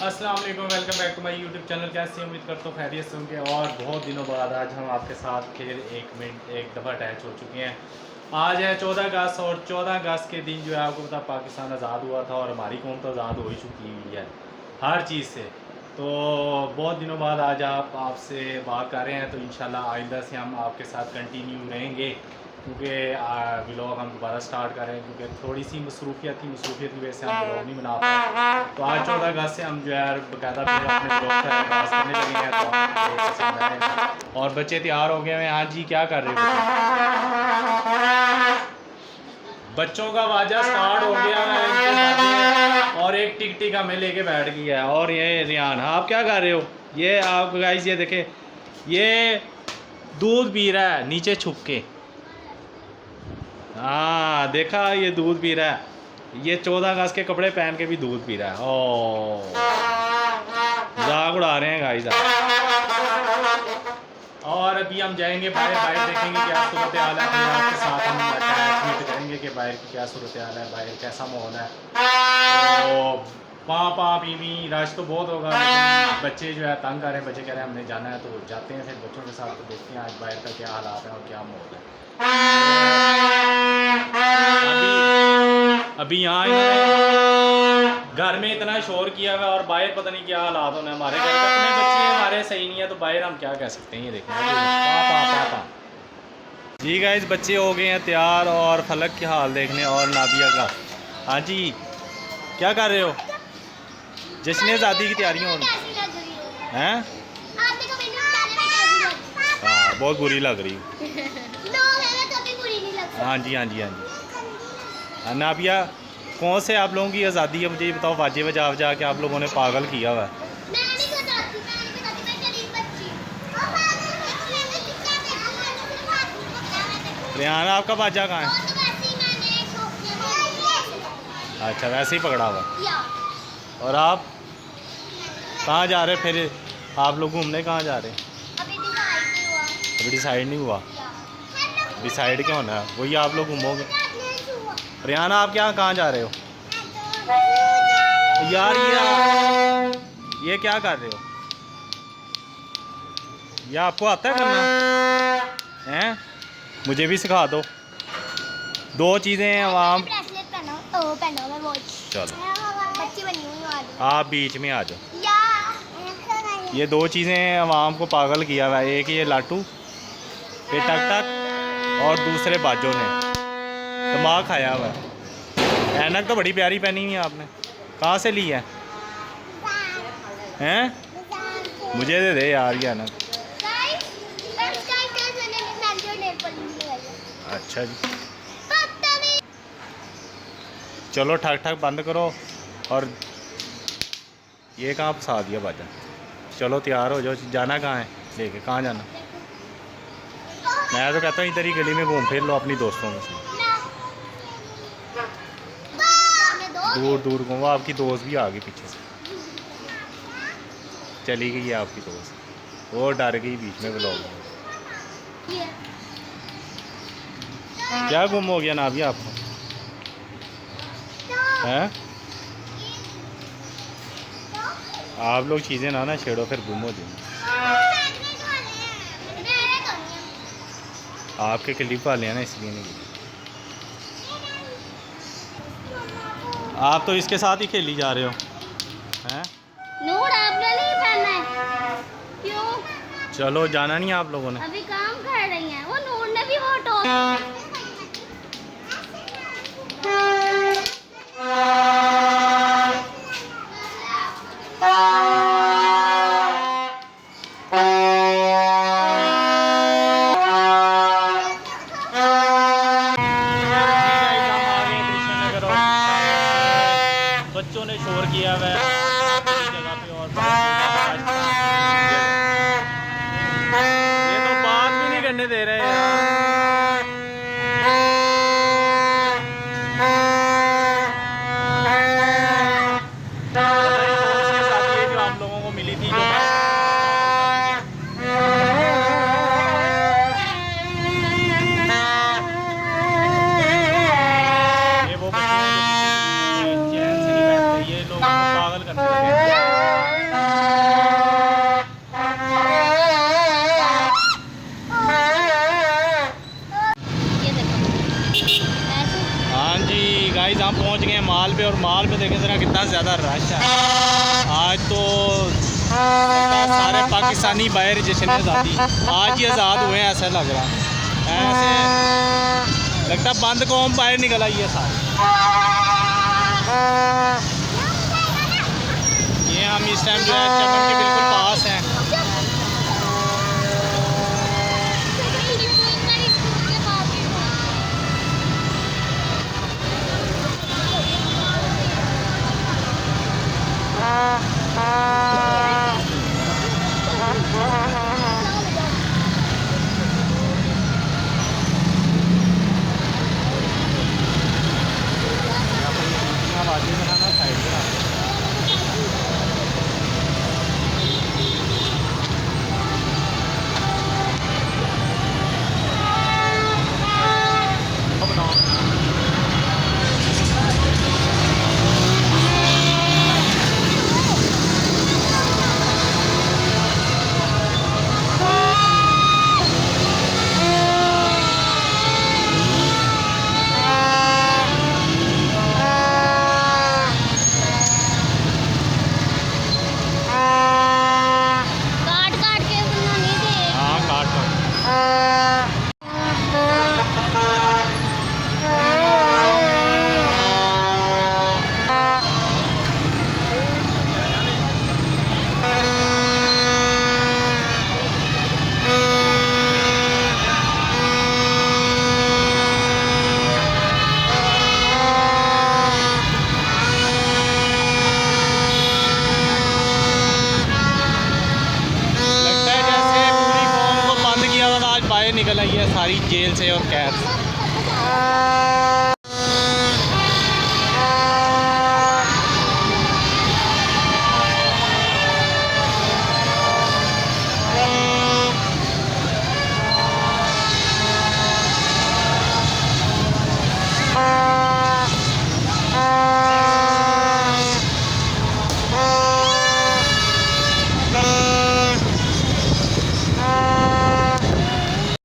अस्सलाम वालेकुम, welcome back to my YouTube channel. कैसे उम्मीद करता हूँ खैरियत से होंगे। और बहुत दिनों बाद आज हम आपके साथ फिर एक दफ़ा अटैच हो चुके हैं। आज है 14 अगस्त और 14 अगस्त के दिन जो है आपको पता पाकिस्तान आज़ाद हुआ था और हमारी कौम तो आज़ाद हो ही चुकी हुई है हर चीज़ से। तो बहुत दिनों बाद आज आपसे बात कर रहे हैं, तो इंशाल्लाह आइंदा से हम आपके साथ कंटिन्यू रहेंगे, क्योंकि व्लॉग हम दोबारा स्टार्ट कर रहे हैं, क्योंकि थोड़ी सी मसरूफियत की वजह से हम व्लॉग नहीं बना पाए। तो आज 14 अगस्त से हम जो है बाकायदा फिर अपने व्लॉग का आगाज़ करने लगे हैं। तो आप देख सकते हैं और बच्चे तैयार हो गए हैं। हाँ जी, क्या कर रहे हो? बच्चों का वाजा स्टार्ट हो गया है और एक टिक टिक हमें लेके बैठ गया है। और ये रियान, आप क्या कर रहे हो? ये आप गाइस ये देखें, ये दूध पी रहा है नीचे छुप के। हाँ देखा, ये दूध पी रहा है। ये 14 अगस्त के कपड़े पहन के भी दूध पी रहा है। ओ मजाक उड़ा रहे हैं गाइस। और अभी हम जाएंगे बाहर देखेंगे क्या सूरत हाल है। फिर आपके साथ हम अटैचमेंट करेंगे कि बाहर की क्या सूरत हाल है, बाहर कैसा माहौल है। तो पापा बीवी रश तो बहुत होगा, लेकिन बच्चे जो है तंग कर रहे हैं। बच्चे कह रहे हैं हमने जाना है, तो जाते हैं फिर बच्चों के साथ। तो देखते हैं आज बाहर का क्या हालात है और क्या माहौल है। अभी यहाँ घर में इतना शोर किया हुआ और बाहर पता नहीं क्या हालात होने। हमारे घर के अपने बच्चे हमारे सही नहीं है, तो बाहर हम क्या कह सकते हैं। ये देखो पापा पापा जी गाइस, बच्चे हो गए हैं तैयार और फलक के हाल देखने और नाबिया का। हाँ जी, क्या कर रहे हो? जश्न आज़ादी की तैयारियाँ हो रही हैं? हाँ बहुत बुरी लग रही है। हाँ जी हाँ जी हाँ जी। नाबिया, कौन से आप लोगों की आज़ादी है मुझे ये बताओ। वाजे बजा बजा के आप लोगों ने पागल किया हुआ है। रियान, आपका वाजा कहाँ है? अच्छा, वैसे ही पकड़ा हुआ। और आप कहाँ जा रहे? फिर आप लोग घूमने कहाँ जा रहे हैं? अभी डिसाइड नहीं हुआ। डिसाइड क्या होना है, वही आप लोग घूमोगे। रियाना, आप क्या कहाँ जा रहे हो? यार ये क्या कर रहे हो? ये आपको आता है करना हैं? मुझे भी सिखा दो। दो चीज़ें हैं आवाम। चलो आप बीच में आ जाओ। ये दो चीज़ें आवाम को पागल किया हुआ है। एक ये लाटू पे टक टक और दूसरे बाजों ने दिमाग खाया हुआ है। ऐनक तो बड़ी प्यारी पहनी हुई है आपने, कहाँ से ली है? हैं? मुझे दे दे यार ये ऐनक। अच्छा जी, चलो ठक ठक बंद करो। और ये कहाँ फंसा दिया बाजा। चलो तैयार हो जाओ, जाना कहाँ है? लेके कहाँ जाना? मैं तो कहता हूँ इधर ही गली में घूम फिर लो अपनी दोस्तों में से। दूर दूर घूमो, आपकी दोस्त भी आ गई पीछे से। चली गई है आपकी दोस्त, वो डर गई बीच में व्लॉग में। क्या गुम हो गया ना अभी आपको? हैं? आप लोग चीज़ें ना छेड़ो, फिर गुम हो जाएंगे। आपके क्लिप वाले हैं ना, इसलिए नहीं। आप तो इसके साथ ही खेली जा रहे हो हैं? नूर, आपने नहीं पहना है। क्यों? चलो जाना नहीं आप लोगों ने? अभी काम कर रही हैं वो। नूर ने भी वो टॉप बच्चों ने शोर किया हुआ है जगह पे और ये तो बात भी नहीं करने दे रहे यार। जो हम लोगों को मिली थी, ये वो बच्चे हैं जो चैन से नहीं बैठते, ये लोग पागल करने लगे। माल पे, और माल पे देखें ज़रा कितना ज़्यादा रश है। आज तो लगता है सारे पाकिस्तानी बाहर जश्न आज़ादी आज ही आज़ाद हुए हैं, ऐसा लग रहा है। ऐसे लगता है बंद कौम बाहर निकल आई है सारी। ये हम इस टाइम जो है चमन के बिल्कुल पास हैं। बनाना साइड काट काट के बनानी थी। हाँ काट बाहर निकल आई है सारी जेल से और कैद से।